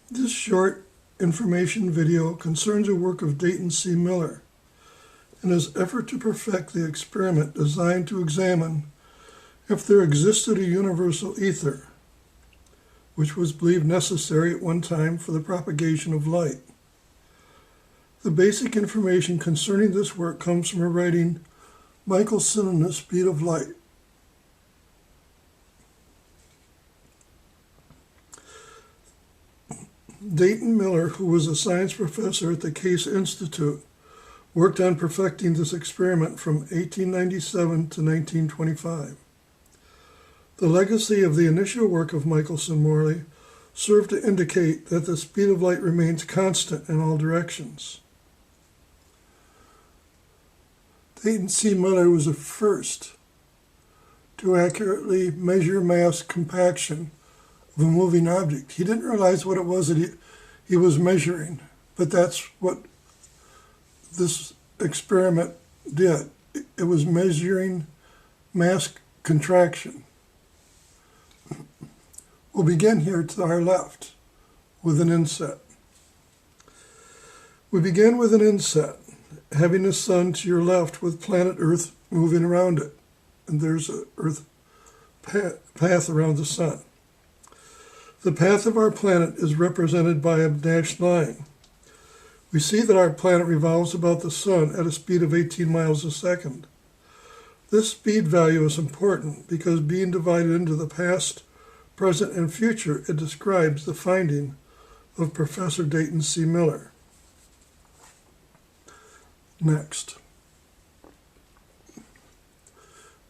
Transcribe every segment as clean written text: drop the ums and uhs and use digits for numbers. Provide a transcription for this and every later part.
This short information video concerns a work of Dayton C. Miller in his effort to perfect the experiment designed to examine if there existed a universal ether, which was believed necessary at one time for the propagation of light. The basic information concerning this work comes from a writing, Michelson and the Speed of Light. Dayton Miller, who was a science professor at the Case Institute, worked on perfecting this experiment from 1897 to 1925. The legacy of the initial work of Michelson-Morley served to indicate that the speed of light remains constant in all directions. Dayton C. Miller was the first to accurately measure mass compaction of a moving object. He didn't realize what it was that he was measuring, but that's what this experiment did. It was measuring mass contraction. We'll begin here to our left with an inset. We begin with an inset, having the sun to your left with planet Earth moving around it. And there's an Earth path around the sun. The path of our planet is represented by a dashed line. We see that our planet revolves about the sun at a speed of 18 miles a second. This speed value is important because being divided into the past, present, and future, it describes the finding of Professor Dayton C. Miller. Next.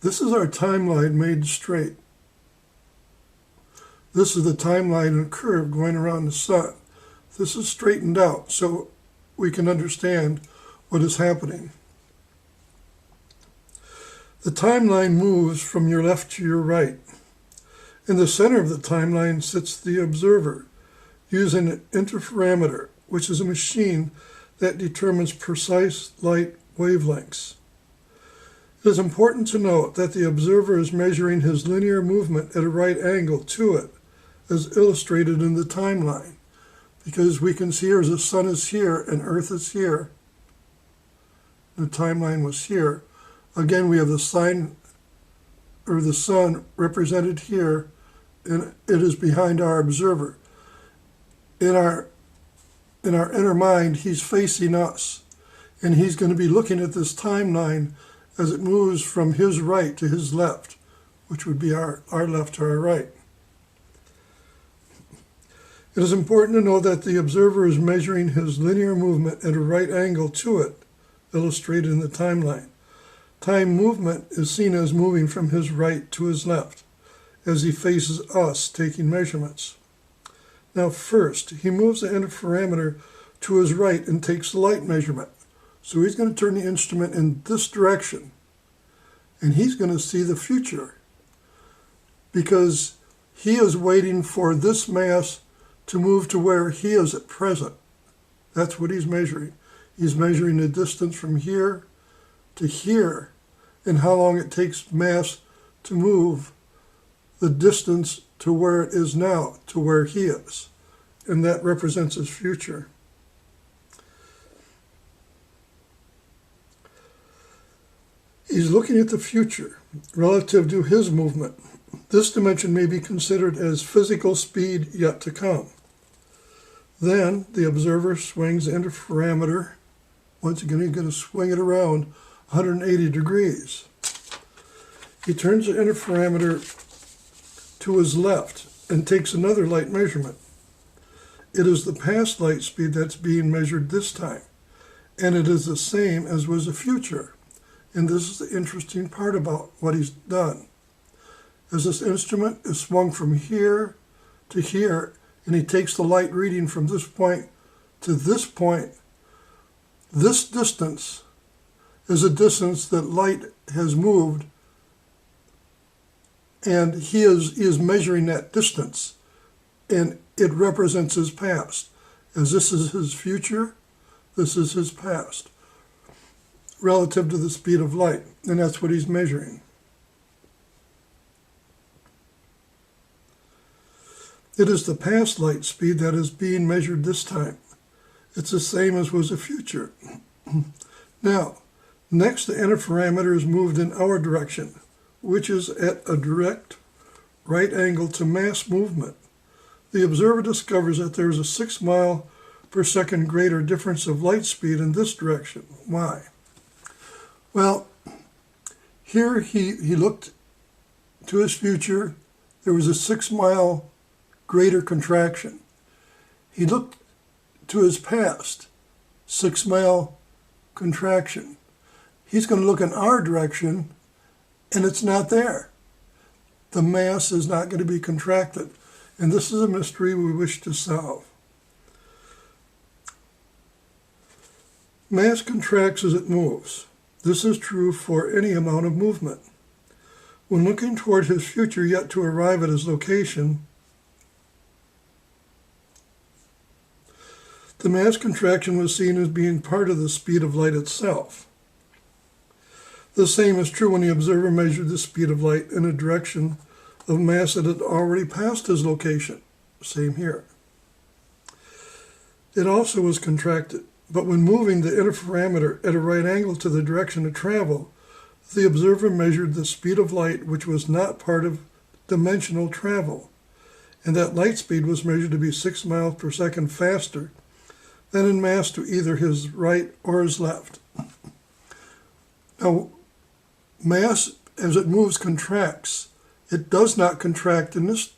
This is our timeline made straight. This is the timeline in a curve going around the sun. This is straightened out so we can understand what is happening. The timeline moves from your left to your right. In the center of the timeline sits the observer, using an interferometer, which is a machine that determines precise light wavelengths. It is important to note that the observer is measuring his linear movement at a right angle to it, as illustrated in the timeline, because we can see here the sun is here and Earth is here. The timeline was here. Again, we have the sign or the sun represented here, and it is behind our observer. In our inner mind, he's facing us, and he's going to be looking at this timeline as it moves from his right to his left, which would be our left to our right. It is important to know that the observer is measuring his linear movement at a right angle to it, illustrated in the timeline. Time movement is seen as moving from his right to his left, as he faces us taking measurements. Now first, he moves the interferometer to his right and takes the light measurement. So he's going to turn the instrument in this direction, and he's going to see the future, because he is waiting for this mass to move to where he is at present. That's what he's measuring. He's measuring the distance from here to here, and how long it takes mass to move the distance to where it is now, to where he is. And that represents his future. He's looking at the future relative to his movement. This dimension may be considered as physical speed yet to come. Then the observer swings the interferometer. Once again, he's going to swing it around 180 degrees. He turns the interferometer to his left and takes another light measurement. It is the past light speed that's being measured this time, and it is the same as was the future. And this is the interesting part about what he's done. As this instrument is swung from here to here, and he takes the light reading from this point to this point, this distance is a distance that light has moved, and he is measuring that distance, and it represents his past. As this is his future, this is his past, relative to the speed of light, and that's what he's measuring. It is the past light speed that is being measured this time. It's the same as was the future. Now, next the interferometer is moved in our direction, which is at a direct right angle to mass movement. The observer discovers that there is a 6 mile per second greater difference of light speed in this direction. Why? Well, here he looked to his future. There was a 6 mile greater contraction. He looked to his past, 6 mile contraction. He's going to look in our direction, and it's not there. The mass is not going to be contracted. And this is a mystery we wish to solve. Mass contracts as it moves. This is true for any amount of movement. When looking toward his future yet to arrive at his location, the mass contraction was seen as being part of the speed of light itself. The same is true when the observer measured the speed of light in a direction of mass that had already passed his location. Same here. It also was contracted, but when moving the interferometer at a right angle to the direction of travel, the observer measured the speed of light, which was not part of dimensional travel, and that light speed was measured to be 6 miles per second faster than in mass to either his right or his left. Now, mass, as it moves, contracts. It does not contract in this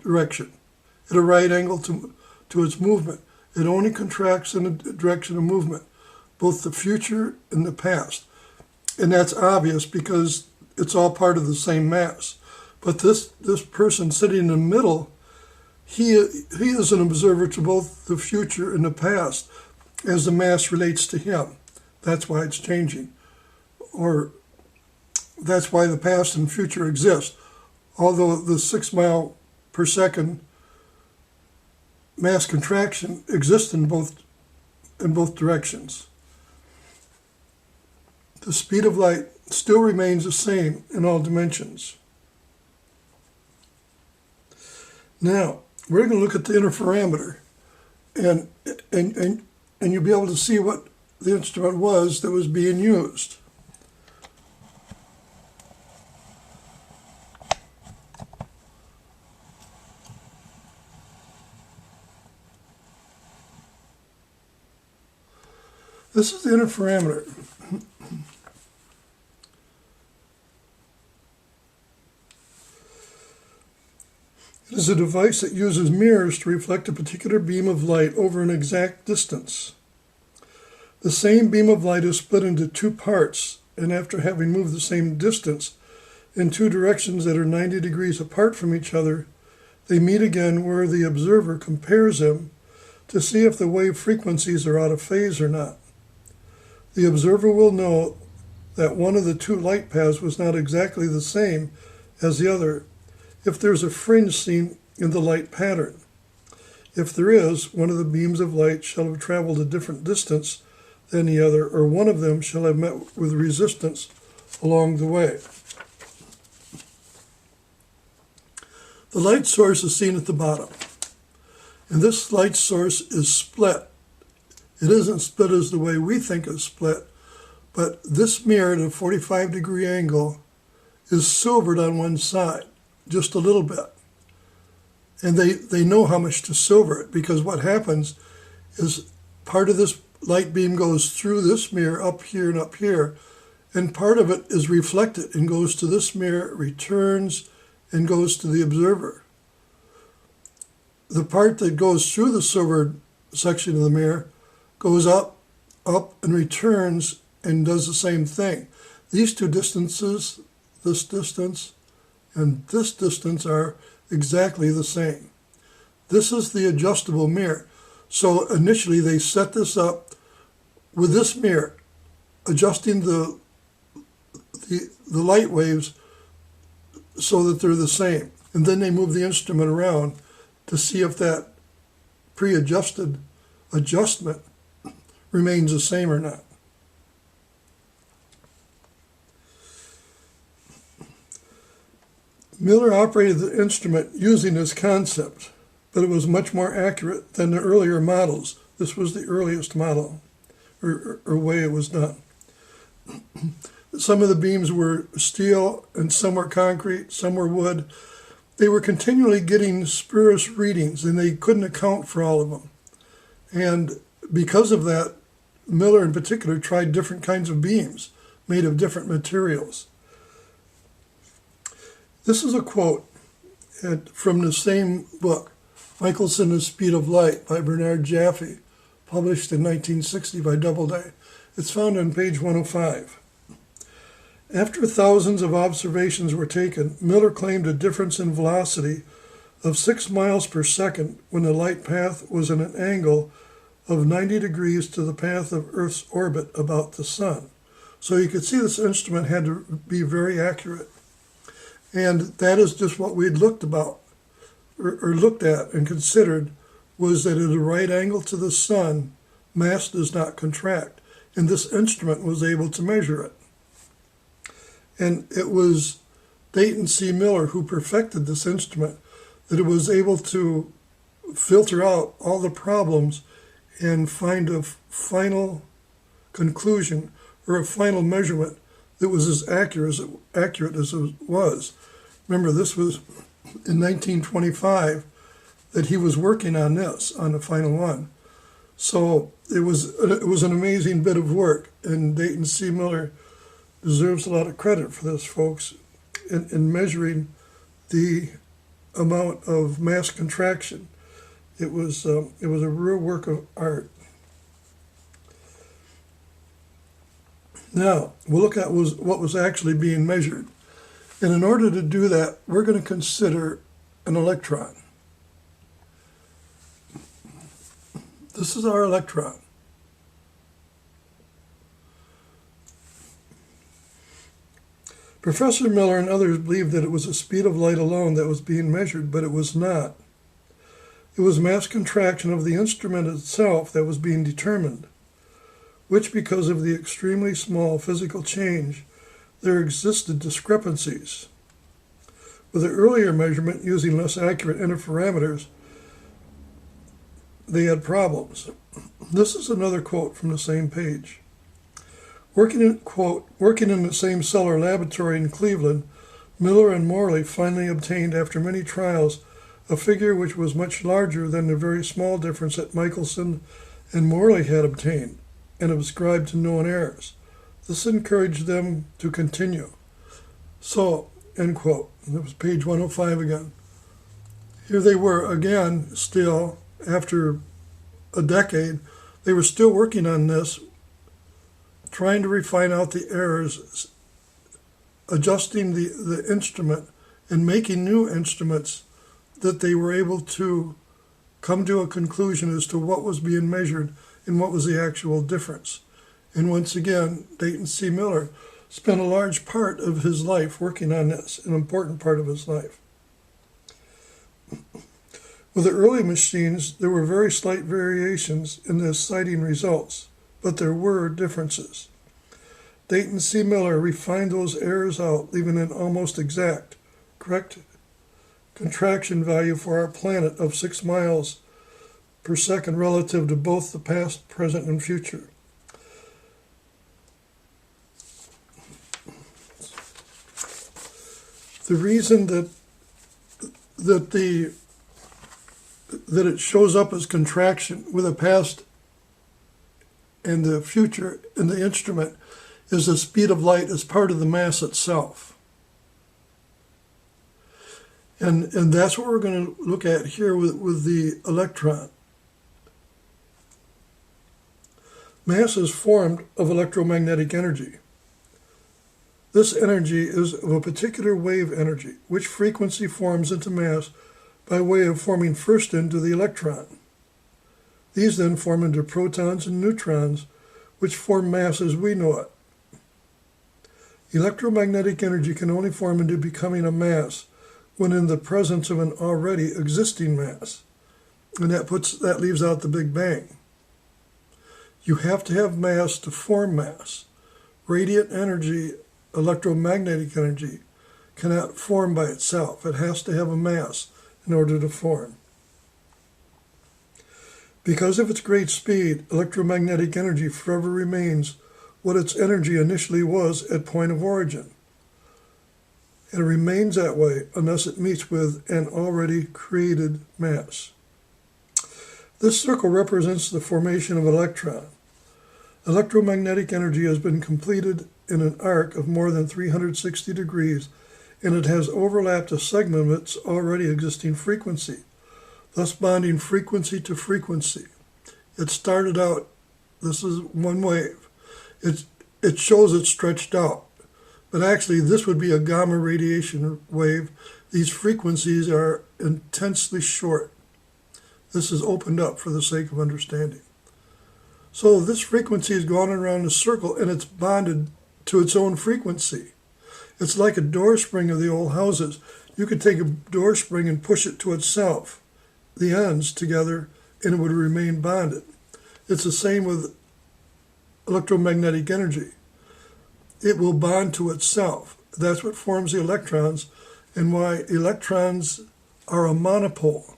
direction, at a right angle to its movement. It only contracts in the direction of movement, both the future and the past. And that's obvious because it's all part of the same mass. But this person sitting in the middle, he is an observer to both the future and the past as the mass relates to him. That's why it's changing. Or that's why the past and future exist. Although the 6 mile per second mass contraction exists in both directions. The speed of light still remains the same in all dimensions. Now, we're going to look at the interferometer, and you'll be able to see what the instrument was that was being used. This is the interferometer. It is a device that uses mirrors to reflect a particular beam of light over an exact distance. The same beam of light is split into 2 parts, and after having moved the same distance in 2 directions that are 90 degrees apart from each other, they meet again where the observer compares them to see if the wave frequencies are out of phase or not. The observer will know that one of the 2 light paths was not exactly the same as the other if there's a fringe seen in the light pattern. If there is, one of the beams of light shall have traveled a different distance than the other, or one of them shall have met with resistance along the way. The light source is seen at the bottom, and this light source is split. It isn't split as the way we think it's split, but this mirror at a 45-degree angle is silvered on one side, just a little bit. And they know how much to silver it, because what happens is part of this light beam goes through this mirror up here, and part of it is reflected and goes to this mirror, returns, and goes to the observer. The part that goes through the silvered section of the mirror goes up, and returns and does the same thing. These 2 distances, this distance and this distance, are exactly the same. This is the adjustable mirror. So initially they set this up with this mirror, adjusting the light waves so that they're the same. And then they move the instrument around to see if that pre-adjusted adjustment remains the same or not. Miller operated the instrument using this concept. but it was much more accurate than the earlier models. This was the earliest model, or way it was done. Some of the beams were steel and some were concrete, some were wood. They were continually getting spurious readings and they couldn't account for all of them. And because of that, Miller in particular tried different kinds of beams made of different materials. This is a quote from the same book, Michelson, The Speed of Light by Bernard Jaffe, published in 1960 by Doubleday. It's found on page 105. After thousands of observations were taken, Miller claimed a difference in velocity of 6 miles per second when the light path was in an angle of 90 degrees to the path of Earth's orbit about the sun. So you could see this instrument had to be very accurate. And that is just what we had looked about, or looked at and considered, was that at a right angle to the sun, mass does not contract. And this instrument was able to measure it. And it was Dayton C. Miller who perfected this instrument, that it was able to filter out all the problems and find a final conclusion or a final measurement that was as accurate as it was. Remember, this was in 1925 that he was working on this, on the final one. So it was an amazing bit of work, and Dayton C. Miller deserves a lot of credit for this, folks, in measuring the amount of mass contraction. It was a real work of art. Now, we'll look at what was actually being measured. And in order to do that, we're going to consider an electron. This is our electron. Professor Miller and others believed that it was the speed of light alone that was being measured, but it was not. It was mass contraction of the instrument itself that was being determined, which, because of the extremely small physical change, there existed discrepancies. With the earlier measurement using less accurate interferometers, they had problems. This is another quote from the same page. Working in the same cellar laboratory in Cleveland, Miller and Morley finally obtained, after many trials, a figure which was much larger than the very small difference that Michelson and Morley had obtained, and ascribed to known errors. This encouraged them to continue. So, end quote. And that was page 105 again. Here they were again, still, after a decade, they were still working on this, trying to refine out the errors, adjusting the instrument, and making new instruments that they were able to come to a conclusion as to what was being measured and what was the actual difference. And once again, Dayton C. Miller spent a large part of his life working on this, an important part of his life. With the early machines, there were very slight variations in the sighting results, but there were differences. Dayton C. Miller refined those errors out, leaving an almost exact, correct contraction value for our planet of 6 miles per second relative to both the past, present, and future. The reason that it shows up as contraction with the past and the future in the instrument is the speed of light as part of the mass itself. And that's what we're going to look at here with the electron. Mass is formed of electromagnetic energy. This energy is of a particular wave energy, which frequency forms into mass by way of forming first into the electron. These then form into protons and neutrons, which form mass as we know it. Electromagnetic energy can only form into becoming a mass when in the presence of an already existing mass. And that leaves out the Big Bang. You have to have mass to form mass. Radiant energy, electromagnetic energy, cannot form by itself. It has to have a mass in order to form. Because of its great speed, electromagnetic energy forever remains what its energy initially was at point of origin. And it remains that way unless it meets with an already created mass. This circle represents the formation of an electron. Electromagnetic energy has been completed in an arc of more than 360 degrees, and it has overlapped a segment of its already existing frequency, thus bonding frequency to frequency. It started out, this is one wave. It shows it stretched out, but actually this would be a gamma radiation wave. These frequencies are intensely short. This is opened up for the sake of understanding. So this frequency has gone around the circle and it's bonded to its own frequency. It's like a door spring of the old houses. You could take a door spring and push it to itself, the ends together, and it would remain bonded. It's the same with electromagnetic energy. It will bond to itself. That's what forms the electrons and why electrons are a monopole.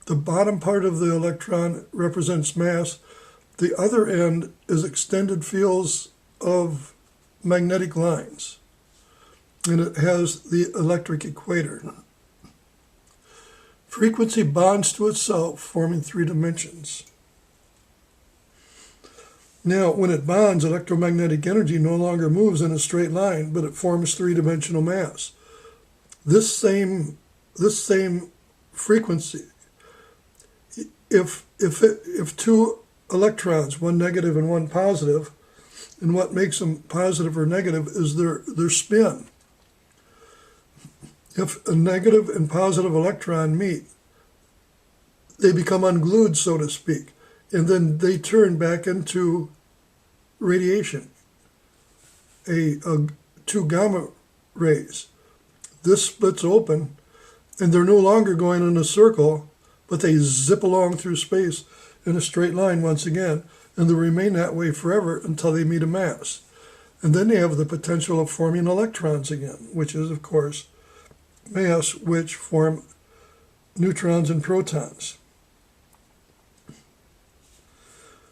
The bottom part of the electron represents mass. The other end is extended fields of magnetic lines, and it has the electric equator. Frequency bonds to itself, forming 3 dimensions. Now, when it bonds, electromagnetic energy no longer moves in a straight line, but it forms 3-dimensional mass. This same frequency, if 2 electrons, one negative and one positive, and what makes them positive or negative is their spin. If a negative and positive electron meet, they become unglued, so to speak, and then they turn back into radiation, 2 gamma rays. This splits open, and they're no longer going in a circle, but they zip along through space in a straight line once again, and they remain that way forever until they meet a mass. And then they have the potential of forming electrons again, which is, of course, mass, which form neutrons and protons.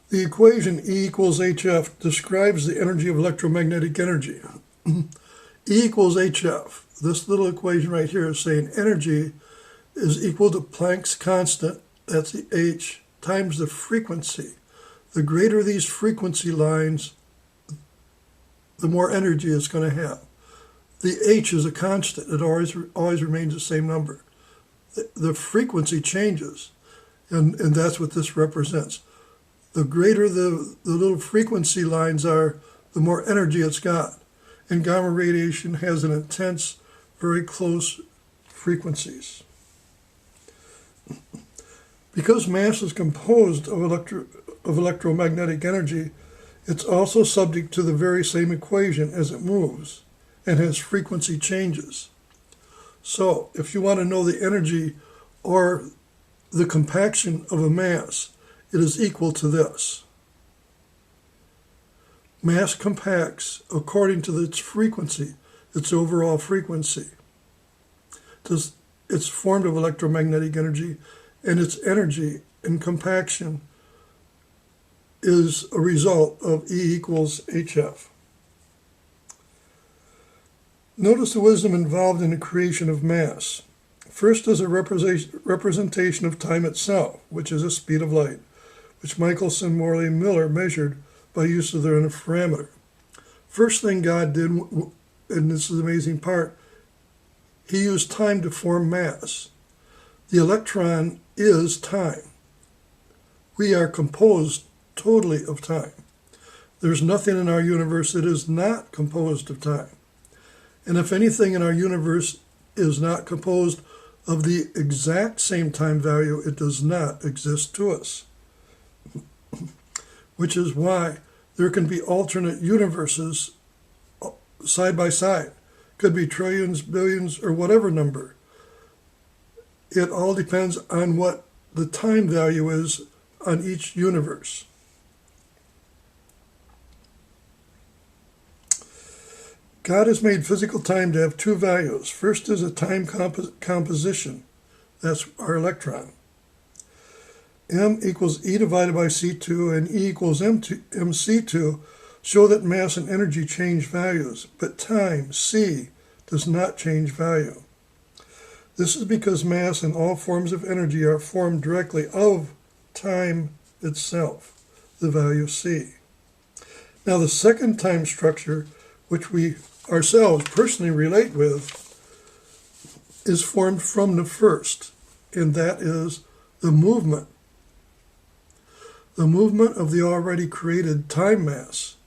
The equation E equals HF describes the energy of electromagnetic energy. E equals HF. This little equation right here is saying energy is equal to Planck's constant, that's the H, times the frequency. The greater these frequency lines, the more energy it's going to have. The H is a constant. It always remains the same number. The frequency changes, and that's what this represents. The greater the little frequency lines are, the more energy it's got. And gamma radiation has an intense, very close frequencies. Because mass is composed of electromagnetic energy, it's also subject to the very same equation as it moves and has frequency changes. So if you want to know the energy or the compaction of a mass, it is equal to this. Mass compacts according to its frequency, its overall frequency. It's formed of electromagnetic energy, and its energy and compaction is a result of E equals HF. Notice the wisdom involved in the creation of mass. First is a representation of time itself, which is the speed of light, which Michelson-Morley-Miller measured by use of their interferometer. First thing God did, and this is the amazing part, he used time to form mass. The electron is time. We are composed totally of time. There's nothing in our universe that is not composed of time. And if anything in our universe is not composed of the exact same time value, it does not exist to us. Which is why there can be alternate universes side by side. Could be trillions, billions, or whatever number. It all depends on what the time value is on each universe. God has made physical time to have 2 values. First is a time composition. That's our electron. M equals E divided by C2 and E equals MC2 show that mass and energy change values, but time, C, does not change value. This is because mass and all forms of energy are formed directly of time itself, the value C. Now the second time structure, which we ourselves personally relate with, is formed from the first, and that is the movement. The movement of the already created time mass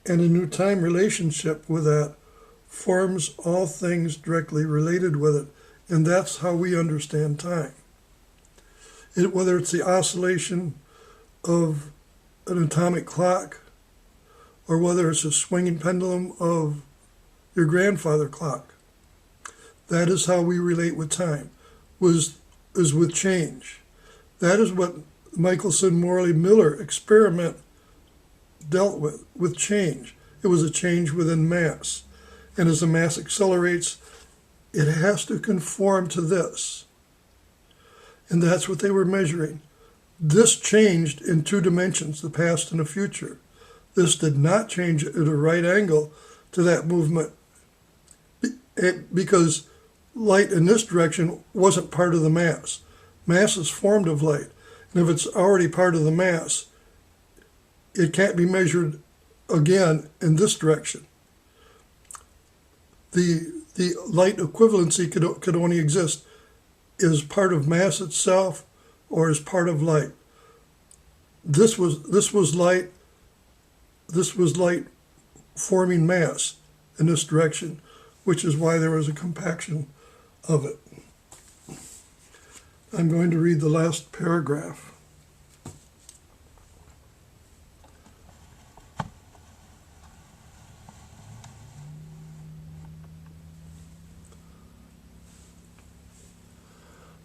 and a new time relationship with that forms all things directly related with it, and that's how we understand time. Whether it's the oscillation of an atomic clock or whether it's a swinging pendulum of your grandfather clock, that is how we relate with time, is with change. That is what Michelson-Morley-Miller Experiment dealt with change. It was a change within mass. And as the mass accelerates, it has to conform to this. And that's what they were measuring. This changed in two dimensions, the past and the future. This did not change at a right angle to that movement because light in this direction wasn't part of the mass. Mass is formed of light. And if it's already part of the mass, it can't be measured again in this direction. The light equivalency could only exist as part of mass itself or as part of light. This was light forming mass in this direction, which is why there was a compaction of it. I'm going to read the last paragraph.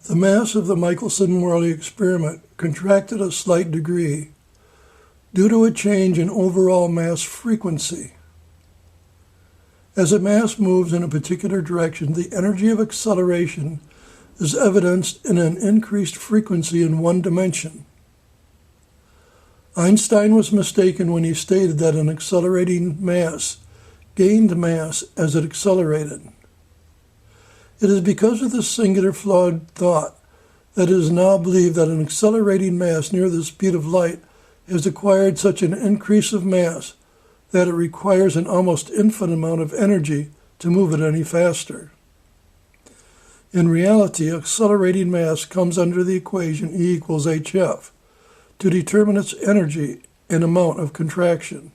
The mass of the Michelson-Morley experiment contracted a slight degree due to a change in overall mass frequency. As a mass moves in a particular direction, the energy of acceleration is evidenced in an increased frequency in one dimension. Einstein was mistaken when he stated that an accelerating mass gained mass as it accelerated. It is because of this singular flawed thought that it is now believed that an accelerating mass near the speed of light has acquired such an increase of mass that it requires an almost infinite amount of energy to move it any faster. In reality, accelerating mass comes under the equation E equals hf to determine its energy and amount of contraction.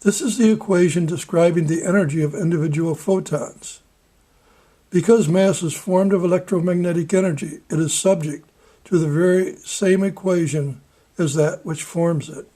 This is the equation describing the energy of individual photons. Because mass is formed of electromagnetic energy, it is subject to the very same equation as that which forms it.